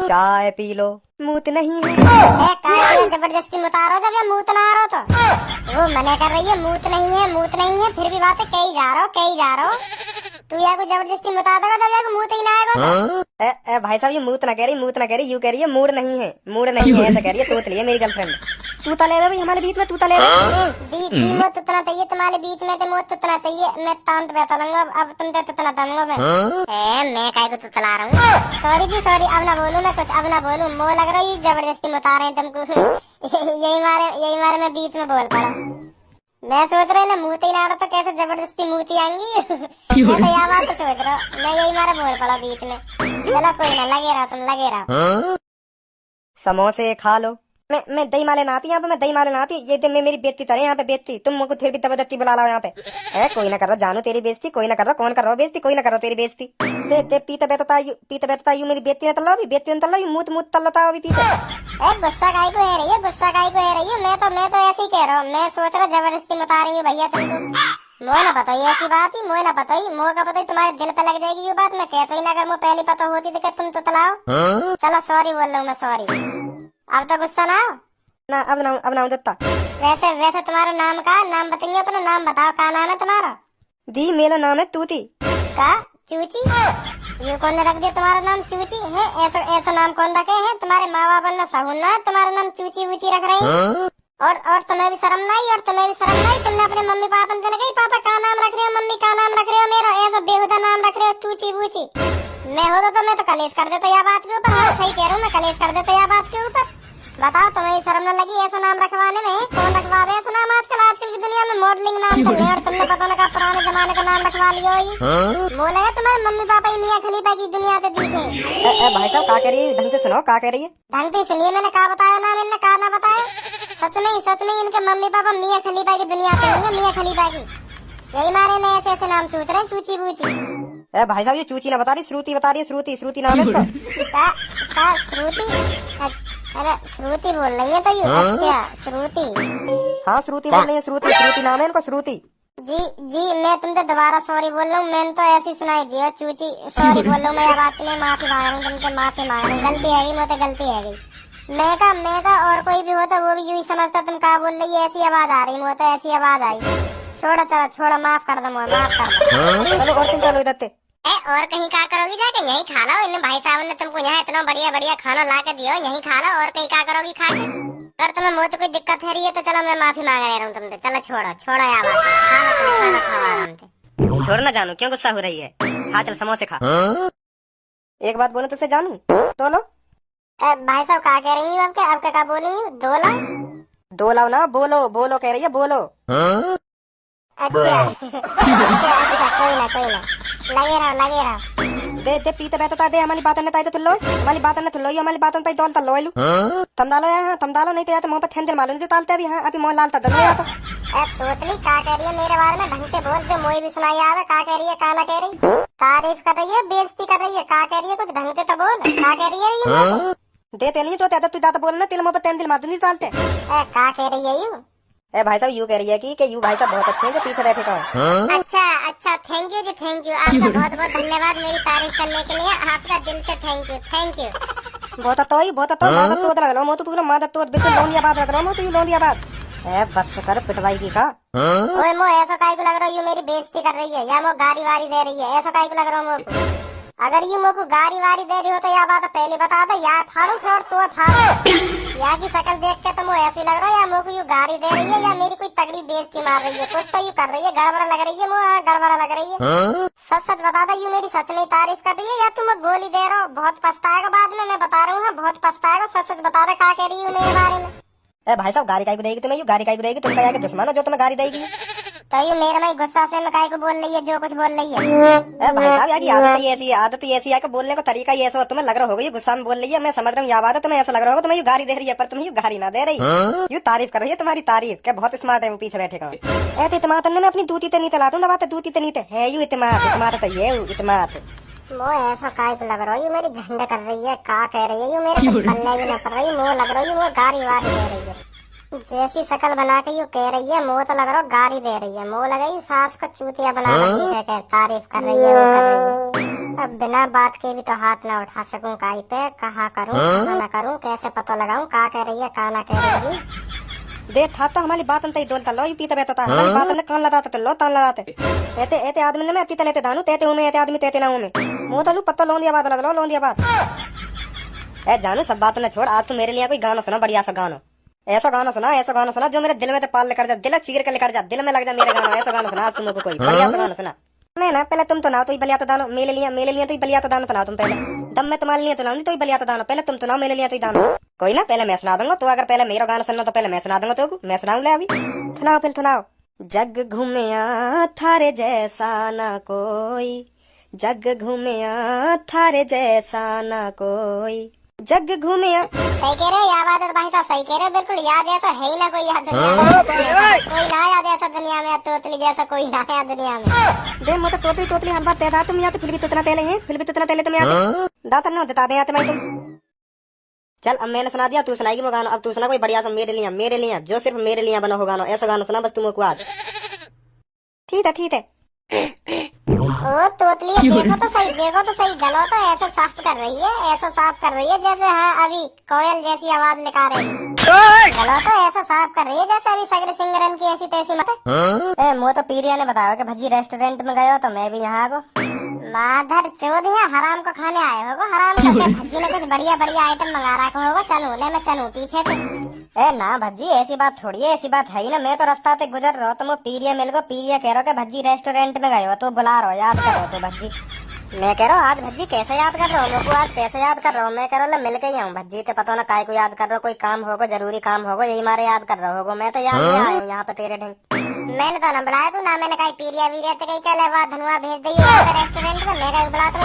चाय P low, मूत नहीं है। जबरदस्ती मुतारो जब ये मूत ना आ रहा तो वो मना कर रही है मूत नहीं है फिर भी बात है कही जा रहा हो तू या को जबरदस्ती मुता देगा जब या मूत ही ना आएगा। भाई साहब ये मूत ना कह रही, यूं कह रही है मूड नहीं है ऐसा कह रही है। तोतली है मेरी गर्लफ्रेंड। तूता ले रहे भाई हमारे बीच में, तूता ले रहे। दी मोत उतना चाहिए तुम्हारे बीच में तो मोत उतना चाहिए। मैं तांत बैठा लूंगा अब तुम तो उतना दंगो मैं काय को तुतला रहा हूँ। सॉरी जी सॉरी, अब ना बोलूं मैं कुछ, अब ना बोलूं। मो लग रहा है जबरदस्ती मुता रहे हैं तुमको। यही मारे मैं बीच में बोल पड़ा। मैं सोच रहा ना मूत ही ना रहा तो कैसे जबरदस्ती मूती आएंगी। मैं तो यह बात सोच रहा हूँ, मैं यही मारे बोल पड़ा बीच में। चलो कोई ना, लगे रहो। समोसे खा लो। मैं दही माले ना आती यहाँ पे, मैं दही माले ना आती। ये मैं मेरी बेइज्जती करे यहाँ पे बेइज्जती। तुम मुझको फिर भी जबरदस्ती बुला लो यहाँ पे। कोई ना कर रहा जानू तेरी बेइज्जती, कोई ना कर रहा। कौन कर रहा बेइज्जती? कोई ना कर रहा तेरी बेइज्जती। पीते बैठता यू मेरी बेइज्जती न तल्ला, बेइज्जती न तल्ला, मूत तल्लता अभी पीते। गुस्सा काहे को है रही है? मैं तो ऐसे ही कह रहा हूँ। मैं सोच रहा जबरदस्ती बता रही हूँ भैया तुमको। मोह ना बताई ऐसी बात ही, मोह का पता ही तुम्हारे दिल पे लग जाएगी ये बात। मैं कहता ही ना, अगर मुझे पहली पता होती तो तुम तो तलाओ। चलो सॉरी बोल रहा हूँ मैं, सॉरी। अब तो गुस्सा ना हो ना। अब ना दत्ता। वैसे तुम्हारा नाम का नाम बताइए, अपना नाम बताओ। क्या नाम है तुम्हारा? दी मेरा नाम है तूती। का चूची? ये कौन रख दिया तुम्हारा नाम चूची है? ऐसा नाम कौन रखे हैं? तुम्हारे माँ बाप ने सहुन ना तुम्हारा नाम चूची वूची रख रहे हैं। और तुम्हें भी शर्म नहीं, तुमने अपने मम्मी पापा से कही पापा का नाम रख रहे हो, मम्मी का नाम रख रहे हो, मेरा ऐसा बेहुदा नाम रख रहे हो चूची वूची। मैं हो तो मैं तो कलेश कर देता या बात के ऊपर। हाँ सही कह रहा हूँ, मैं कलेश कर देता या बात के ऊपर। बताओ तुम्हें शर्म न लगी ऐसा नाम रखवाने में? कौन रखवा रहे ऐसा नाम? आजकल की दुनिया में मॉडलिंग नाम चल रहे हैं और तुमने पता लगा पुराने जमाने का नाम रखवा लिया हो। बोले तुम्हारे मम्मी पापा ही मियां खलीफा की दुनिया से दिखे। भाई साहब क्या कह रही है? ढंग से सुनो, क्या कह रही है? ढंग से सुनिए, मैंने कहा बताया ना, मैंने कहा ना बताया। सच नहीं इनके मम्मी पापा मियां खलीफा की दुनिया से होंगे, मियां खलीफा की। यही मारे ने ऐसे नाम सोच रहे हैं चूची बूची। भाई साहब ये चूची ना बता रही, श्रुति बता रही है। श्रुति नाम है इसका। श्रुति? अरे श्रुति बोल रही है तो यू? अच्छा श्रुति। हाँ श्रुति बोल रही है, श्रुति नाम है इनका, श्रुति। जी मैं तुमसे दोबारा सॉरी बोल रहा हूँ। मैंने तो ऐसी सुनाई दिया चूची। सॉरी बोल रहा हूँ मैं, बात के लिए माफी मांग रहा हूँ, तुमसे माफी मांग रहा हूँ। गलती है गई, मुझे गलती है गई। मैं का और कोई भी होता वो भी यूं ही समझता तुम क्या बोल रही है। ऐसी आवाज आ रही, मुझे तो ऐसी आवाज आई। छोड़ो माफ कर दो, माफ कर दो। चलो और चलो इधर और कहीं क्या करोगी जाके? यहीं खा लो। इन भाई साहब ने तुमको यहाँ इतना बढ़िया खाना ला के दिया, यहीं खा लो। और कहीं क्या करोगी खा के? अगर तुम्हें मुझे तो कोई दिक्कत है रही है तो चलो मैं माफी मांग रहा हूँ तुमसे। चलो छोड़ो यार, खाना खाओ आराम से। छोड़ ना जानू, क्यों गुस्सा हो रही है? खा चल समोसे खा। एक बात बोलो तुझसे जानू, तो लो। भाई साहब क्या कह रही हूँ? अब क्या बोली हूँ? दो लाओ ना, बोलो कह रही है, बोलो। अच्छा कोई ना लगे रहो। दे पीते बैठता दे हमारी बात न ताई तो तुल्लो, हमारी बात न तुल्लो, हमारी बात न ताई दौल तल्लो आइलू। तम डालो नहीं तो या तो मुंह पे थेंदल मालूम जो तालते अभी। हाँ अभी मोह लाल तदल या तो। तोतली क्या कह रही है मेरे बारे में? ढंग से बोल, जो मोई भी सुनाई आवे। क्या कह रही है, क्या ना कह रही? तारीफ कर रही है, बेइज्जती कर रही है? क्या कह रही है? कुछ ढंग से तो बोल, क्या कह रही है? देते नहीं तो तू ज्यादा बोलना, तिल मुंह पे तेंदल मार दूंगी डालते। क्या कह रही है यू? भाई साहब यू कह रही है कि यू भाई साहब बहुत अच्छे हैं जो पीछे बैठे का। अच्छा थैंक यू जी, थैंक यू। आपका बहुत धन्यवाद मेरी तारीफ करने के लिए। आपका दिल से थैंक यू। बहुत मादत तो लग रहा हूं, तो पूरा मादत तो बिल्कुल लोनिया बात लग रहा हूं, तो यू लोनिया बात है। बस कर पिटवाई की का। ओए मो ऐसा काहे को लग रहा है? यू मेरी बेइज्जती कर रही है या मो गाड़ी वारी दे रही है? ऐसा काहे को लग रहा है मो? अगर यू मोको गाड़ी वारी दे रही हो तो यह बात पहले बता दो, या फाड़ू फिर तो फाड़ू। या की शक्ल देख के तो मुझे ऐसी लग रहा है या मोको यू गाड़ी दे रही है या मेरी कोई तगड़ी बेइज्जती मार रही है। कुछ तो यू कर रही है, गड़बड़ लग रही है मुझे, गड़बड़ लग रही है। सच बता दो, यू मेरी सच में तारीफ कर रही है या तुम गोली दे रहे हो? बहुत पछताएगा बाद में, मैं बता रहा हूँ, बहुत पछताएगा। सच बता दे क्या कह रही हूँ मेरे बारे में। भाई साहब गाड़ी काहे को देगी तुम्हें? यू गाड़ी काहे को देगी? तुम क्या दुश्मन हो जो तुम्हें गाड़ी देगी? तो यू मेरे में गुस्सा से मैं काहे को बोल रही है जो कुछ बोल रही है? भाई साहब यार आदत ही ऐसी है कि बोलने का तरीका ही ऐसा तुम्हें लग रहा होगा ये गुस्सा में बोल रही है। मैं समझ रहा हूँ, याद है तुम्हें ऐसा लग रहा होगा तुम्हें यू गाड़ी दे रही है, पर तुम्हें यू गाड़ी ना दे रही। यू तारीफ कर रही है, तुम्हारी तारीफ क्या बहुत स्मार्ट है वो पीछे बैठे का। ऐसे इतमाद मैं अपनी दूती ते नहीं तलाता हूँ, बात दूती ते नहीं है यू इतमाद तो ये इतमाद। वो ऐसा काय को लग रहा है? यू मेरी झंडे कर रही है, क्या कह रही है? यू मेरे कुछ पल्ले भी न कर रही, मुँह लग रही है वो गाड़ी वारी दे रही है। जैसी शकल बना के यू कह रही है, मुँह तो लग रहा गाड़ी दे रही है। मुँह लगा सास को चूतिया बना रही है, तारीफ कर रही है, वो कर रही है। अब बिना बात के भी तो हाथ ना उठा सकूं काई पे, कहा करूं कहा ना करूं, कैसे पता लगाऊं का कह रही है का ना कह रही है। देख था तो हमारी बात अंत ही दोलता लो यू पीता बेता हमारी बात ने कान लगाते तो लो तान लगाते एते एते आदमी ने मैं अति तलेते दानू तेते उमे एते आदमी तेते ना उमे मुंह तलू पत्तो लोन दिया बात लग लो लोन दिया बात ए जानू सब बात ने छोड़ आज तू मेरे लिए कोई गाना सुना बढ़िया सा गाना ऐसा गाना सुना जो मेरे दिल में कर जा दिल चीर के लेकर जा दिल में लग जा मेरे गाना ऐसा गाना सुना आज तुमको कोई बढ़िया सा गाना सुना मैं ना पहले तुम तो ना तो ही बलिया तो दानो मेरे लिए तो ही बलिया तो दानो तो ना तुम पहले दम में तुम्हारे लिए तो ना तो ही बलिया तो दानो पहले तुम तो ना मेरे लिए तो ही दानो कोई ना पहले मैं सुना दूंगा तो अगर पहले मेरा गाना सुनना तो पहले मैं सुना दूंगा तो मैं सुनाऊंगा अभी सुनाओ फिर सुनाओ जग घूमिया थारे जैसा ना कोई जग घूमिया थारे जैसा ना कोई जग घूमिया सही कह रहे हो, याद है भाई साहब, सही कह रहे हो, बिल्कुल याद ऐसा है ही ना कोई याद दुनिया में, कोई ना याद ऐसा दुनिया में, तोतली जैसा कोई ना याद दुनिया में। दे मुझे तोतली हर बात तेरा तुम या तो फिर भी तुतना तेले हैं फिर भी तुतना तेले तुम याद दाता ना बता दे आते भाई तुम चल अब मैंने सुना दिया तू सुनाएगी वो गाना अब तू सुना कोई बढ़िया सा मेरे लिए जो सिर्फ मेरे लिए बना हो गाना ऐसा गाना सुना बस तुमको आज ठीक है ओ तोतली देखो तो सही गलो तो ऐसा साफ कर रही है जैसे हाँ अभी कोयल जैसी आवाज निकाल रही है, गलो तो ऐसा साफ कर रही है जैसे अभी सगरे सिंगरन की ऐसी तैसी मत। मुझे तो पीरिया ने बताया कि भजी रेस्टोरेंट में गए हो तो मैं भी यहाँ आ माधर चौध है, हराम को खाने आए होगो, हराम को भज्जी ने कुछ बढ़िया आइटम मंगा रखा होगा, चलू ले मैं चलू पीछे तो। ए ना भज्जी ऐसी बात थोड़ी है, ऐसी बात है ही ना, मैं तो रास्ता से गुजर रहा हूँ तो मैं पीरिया मिल गो, पीरिया कह रहा हो कि भज्जी रेस्टोरेंट में गए हो तो बुला रहा हो याद करो तो भज्जी मैं कह रहा हूँ आज भज्जी कैसे याद कर रहा हूँ मेरे को आज कैसे याद कर रहा हूँ मैं कह रहा हूँ मिल के ही आऊँ भज्जी तो पता ना काय को याद कर रहा हो कोई काम होगा जरूरी काम होगा यही मारे याद कर रहा होगा मैं तो याद नहीं आया हूँ यहाँ पे तेरे ढंग मैंने तो ना बुलाया तू ना मैंने कहीं पीरिया वीरिया तो कहीं कल बात धनुआ भेज दी रेस्टोरेंट में मैं कहीं बुला तो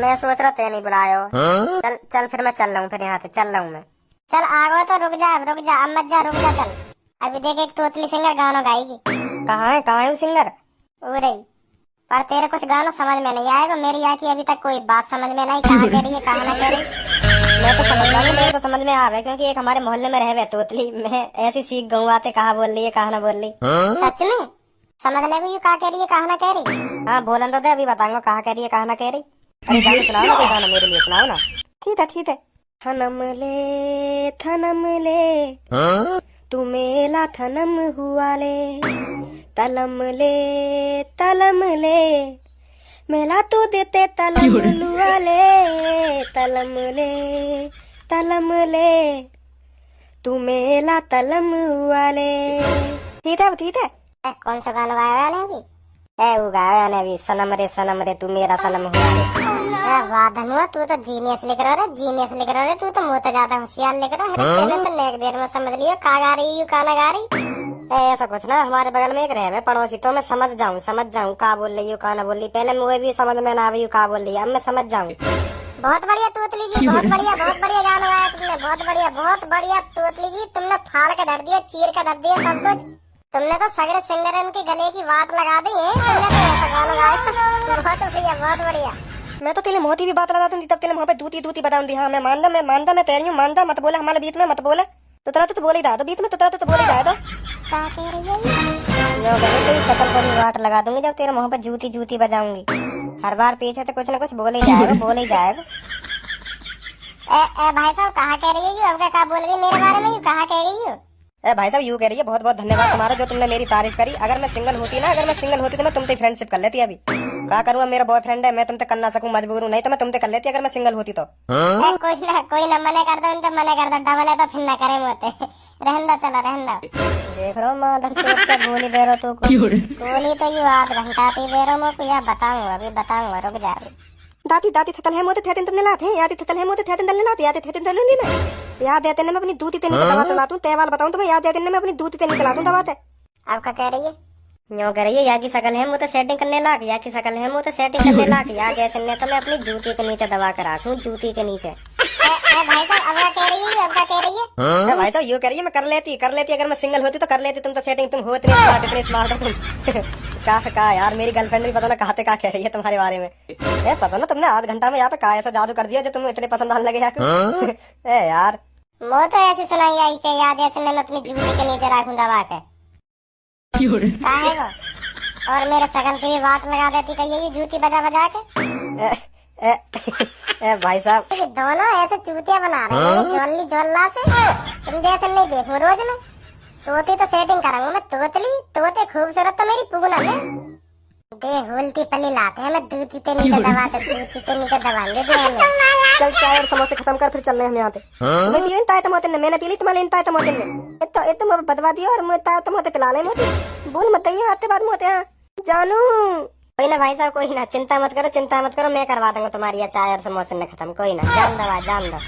मैं सोच रहा ते नहीं बुलाया चल चल फिर मैं चल रहा हूँ फिर यहाँ से चल रहा हूँ मैं चल आगो तो रुक जा अब मत जा रुक जा चल अभी देख एक तोतली सिंगर गाना गाएगी। कहाँ है वो सिंगर रही पर तेरे कुछ गाना समझ में नहीं आएगा मेरी यहाँ की अभी तक कोई बात समझ में नहीं कहाँ कह रही है कहाँ ना कह रही। मैं तो समझ रहा हूँ मेरे को समझ में आ रहा है क्योंकि एक हमारे मोहल्ले में रह गए तोतली मैं ऐसी सीख गऊ आते कहाँ बोल रही है कहाँ ना बोल रही सच में समझ ले भी कहाँ कह रही है कहाँ ना कह रही। हाँ बोलन तो दे अभी बताऊंगा कहाँ कह रही है कहाँ ना कह रही। अरे गाना सुनाओ ना कोई गाना मेरे लिए सुनाओ ना। ठीक है थनम ले तू मेला थनम हुआ ले तलम ले मेला तू देते तलम लुआ ले तलम ले तू मेला तलम हुआ ले। ठीक है कौन सा गाना गाया है अभी वो गाया ने अभी सनम रे तू मेरा सनम हुआ रे। वाह धनुआ तू तो जीनियस लिख रहा है तू तो मुझे ज्यादा होशियार लिख रहा है तेरे तो नेक देर में समझ लियो का गा रही यू गाना गा रही। ऐसा कुछ ना हमारे बगल में एक रहे पड़ोसी तो मैं समझ जाऊं का बोल रही हूँ का ना बोल रही पहले मुझे भी समझ में ना आई का बोल रही है अब मैं समझ जाऊं। बहुत बढ़िया तोतली जी बहुत बढ़िया गाना गाया तुमने बहुत बढ़िया तोतली जी तुमने फाड़ के धर दिया चीर के धर दिया सब कुछ तुमने तो सगरे सिंगरन के गले की बात लगा दी है तुमने तो ऐसा गाना गाया बहुत बढ़िया। मैं तो तेरे मोती भी बात लगा दूंगी तब तेरे मुँह पे दूती बताऊंगी। हाँ मैं मानदा मैं तेरी हूँ मानदा मत बोले हमारे बीच में मत बोले तो तेरा तो बोल ही रहा था बीच में तो बोल ही रहा था क्या कह रही है तेरी शकल पर वाट लगा दूंगी जब तेरे मुँह पे जूती बजाऊंगी हर बार पीछे तो कुछ न कुछ बोल ही जाएगा। भाई साहब कहाँ कह रही है अब क्या बोल रही है मेरे बारे में कहाँ कह रही है। भाई साहब यू कह रही है बहुत धन्यवाद तुम्हारा जो तुमने मेरी तारीफ करी अगर मैं सिंगल होती तो मैं तुमसे फ्रेंडशिप कर लेती अभी क्या करूँ मेरा बॉयफ्रेंड है मैं तुमसे कर ना सकूं मजबूर हूँ नहीं तो मैं तुमसे कर लेती अगर मैं सिंगल होती तो। कोई ना मना कर दो डबल है तो फिर ना करे मोते रहन दो देख रहा हूँ माधर चोट का गोली दे रहा तू गोली तो यू आध घंटा दे रहा हूँ या बताऊंगा रुक जा दाती थतल है मोते थे तुमने लाते याद थतल है मोते थे तुमने लाते याद थे तुमने मैं याद देते मैं अपनी दूती ते नहीं दवा लातूं तेवाल बताऊं तो मैं याद देते मैं अपनी दूती ते नहीं चलातूं दवाते। अब क्या कह रही है न्यों कह रही है या की शकल है मुझे सेटिंग करने लाग या की शकल है मुझे सेटिंग करने लाग या जैसे ने तो मैं अपनी जूती के नीचे दबा कर रखूं जूती के नीचे। भाई साहब अब क्या कह रही है भाई साहब यू कह रही है मैं कर लेती अगर मैं सिंगल होती तो कर लेती तुम तो सेटिंग तुम हो इतने स्मार्ट हो तुम का यार मेरी गर्लफ्रेंड भी पता ना कहा कह रही है तुम्हारे बारे में पता ना तुमने आध घंटा में यहाँ पे का ऐसा जादू कर दिया जो तुम इतने पसंद आने लगे यार वो तो ऐसी सुनाई आई के याद ऐसे मैं अपनी जूती के नीचे रखूं दबा के और मेरे शगन की भी वाट लगा देती कही ये जूती बजा बजा के। ए, ए, भाई साहब ये दोनों ऐसे चूतिया बना रहे हैं जोली जोल्ला से। तुम जैसे नहीं देखूं रोज में। तोते तो सेटिंग करूंगा मैं, तोतली तोते खूबसूरत तो मेरी पूनम है। दे हुलती पली लाते हैं मैं, दूती ते नीचे दबाते, दूती ते नीचे दबाएंगे दे हमें। चल चाय और समोसे खत्म कर, फिर चल रहे हैं हम यहाँ से। मैं पियो इन ताए तमोते ने, मैंने पी ली तुम्हारे इन ताए तमोते ने। ये तो बदवा दिया और मुझे ताए तमोते पिला ले मोती। भूल मत गई आते बाद मोते। हाँ जानू कोई ना भाई साहब, कोई ना, चिंता मत करो, चिंता मत करो, मैं करवा दूंगा तुम्हारी ये चाय और समोसे ने खत्म। कोई ना, जान दो।